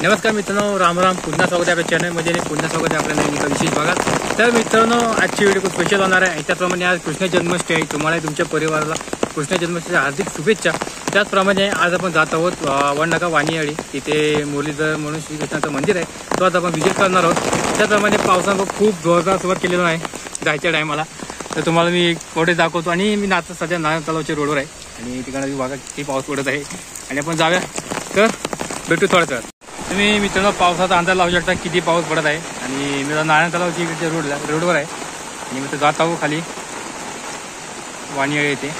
नमस्कार मित्रांनो, राम राम. पुन्हा स्वागत आहे आपल्या चॅनलमध्ये आणि पुन्हा स्वागत आहे आपल्या नवीन एका विशेष भागात. तर मित्रांनो, आजची व्हिडिओ खूप स्पेशल होणार आहे. त्याचप्रमाणे आज कृष्ण जन्माष्टमी आहे. तुम्हाला तुमच्या परिवाराला कृष्ण जन्माष्टमीच्या हार्दिक शुभेच्छा. त्याचप्रमाणे आज आपण जात आहोत वडनाका वाणीयाळी. तिथे मुरलीधर म्हणून श्रीकृष्णाचं मंदिर आहे, तो आज आपण व्हिजिट करणार आहोत. त्याचप्रमाणे पावसानं खूप जोरदार सुरुवात केलेलं आहे जायच्या टायमाला. तर तुम्हाला मी फोटो दाखवतो. आणि मी आता सध्या नारायण तलावाच्या रोडवर आहे आणि तिकडे बघा किती पाऊस पडत आहे. आणि आपण जाऊया, तर भेटू थोड्याच वेळात. तुम्ही मित्रांनो पावसाचा अंदाज लावू शकता किती पाऊस पडत आहे. आणि मी नारायण तलावाची इकडच्या रोडवर आहे आणि मी तर जात आहो खाली वाणीयाळी येते.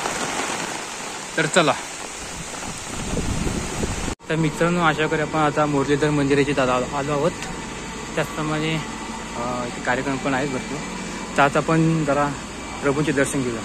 तर चला. तर मित्रांनो, अशा करी आपण आता मुरलीधर मंदिराची आलो आहोत. त्याचप्रमाणे इथे कार्यक्रम पण आहेत भरपूर. तर आता आपण जरा प्रभूंचे दर्शन घेऊया.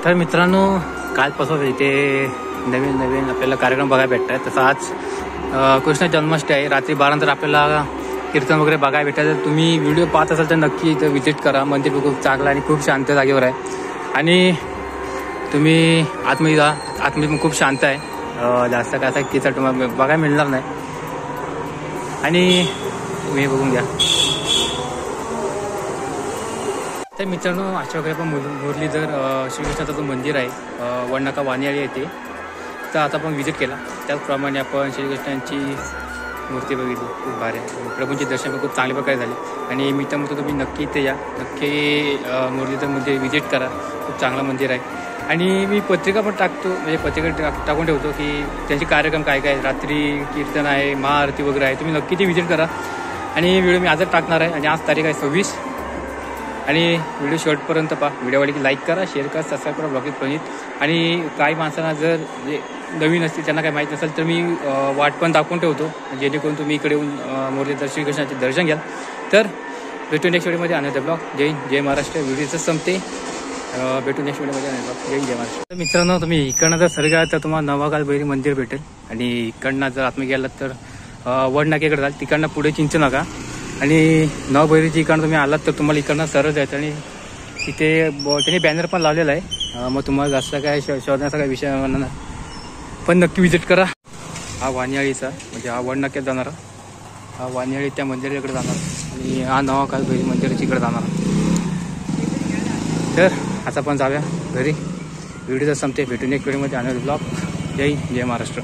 तर मित्रांनो, कालपासून इथे नवीन आपल्याला कार्यक्रम बघायला भेटत आहे. तसं आज कृष्ण जन्माष्टमी आहे. रात्री 12 नंतर आपल्याला कीर्तन वगैरे बघायला भेटतं. तर तुम्ही व्हिडिओ पाहत असाल तर नक्की इथं व्हिजिट करा. मंदिर खूप चांगलं आणि खूप शांत जागेवर आहे. आणि तुम्ही आतमध्ये जा, आतमध्ये पण खूप शांत आहे. जास्त काय असा किचड तुम्हाला बघायला मिळणार नाही. आणि तुम्ही बघून घ्या. तर मित्रांनो, अशा वगैरे पण मुरलीधर श्रीकृष्णाचं जो मंदिर आहे वडनाका वाणीयाळी येते, तर आता आपण व्हिजिट केला. त्याचप्रमाणे आपण श्रीकृष्णांची मूर्ती बघितली, खूप भारी आहे. प्रभूंचे दर्शन पण खूप चांगल्या प्रकारे झाले. आणि मी तर म्हणतो तुम्ही नक्की इथे या, नक्की मुरलीधर मंदिर व्हिजिट करा. खूप चांगलं मंदिर आहे. आणि मी पत्रिका पण टाकतो, म्हणजे पत्रिका टाकून ठेवतो की त्यांचे कार्यक्रम काय काय, रात्री कीर्तन आहे, महाआरती वगैरे आहे. तुम्ही नक्की ते व्हिजिट करा. आणि व्हिडिओ मी आजच टाकणार आहे. आणि आज तारीख आहे 26. आणि व्हिडिओ शेवटपर्यंत पहा. व्हिडिओ आवडली की लाईक करा, शेअर करा, सबस्क्राईब करा ब्लॉगिंग प्रणित. आणि काही माणसांना जर म्हणजे नवीन असतील, त्यांना काही माहीत नसेल, तर मी वाट पण दाखवून ठेवतो, जेणेकरून तुम्ही इकडे येऊन मुरलीधर श्रीकृष्णाचे दर्शन घ्याल. तर भेटू नेक्स्ट व्हिडिओमध्ये. आनंद ब्लॉग. जय हिंद, जय महाराष्ट्र. व्हिडिओचं संपते. भेटू नेक्स्ट व्हिडिओमध्ये. आनंद ब्लॉग. जय हिंद, जय महाराष्ट्र. तर मित्रांनो, तुम्ही इकडनं जर सर गेलात तर तुम्हाला नवाकाल बैरी मंदिर भेटेल. आणि इकडनं जर आतमध्ये गेलात तर वडनाक्याकडे जाल. तिकडनं पुढे चिंचू नका. आणि नवभैरीची इकडनं तुम्ही आलात तर तुम्हाला इकडनं सरळ जायचं. आणि तिथे त्यांनी बॅनर पण लावलेला आहे. मग तुम्हाला जास्त काय शोधण्याचा काय विषय म्हणणार, पण नक्की व्हिजिट करा. हा वाणीयाळीचा, म्हणजे हा वडनाक्यात जाणारा, हा वाणीयाळी त्या मंदिराकडे जाणार. आणि हा नवाकाल बैरी मंदिराच्या इकडे जाणार. तर आता पण जाऊया घरी. व्हिडिओचा संपते. भेटून एक व्हिडिओमध्ये. आनंद ब्लॉग. जय हिंद, जय महाराष्ट्र.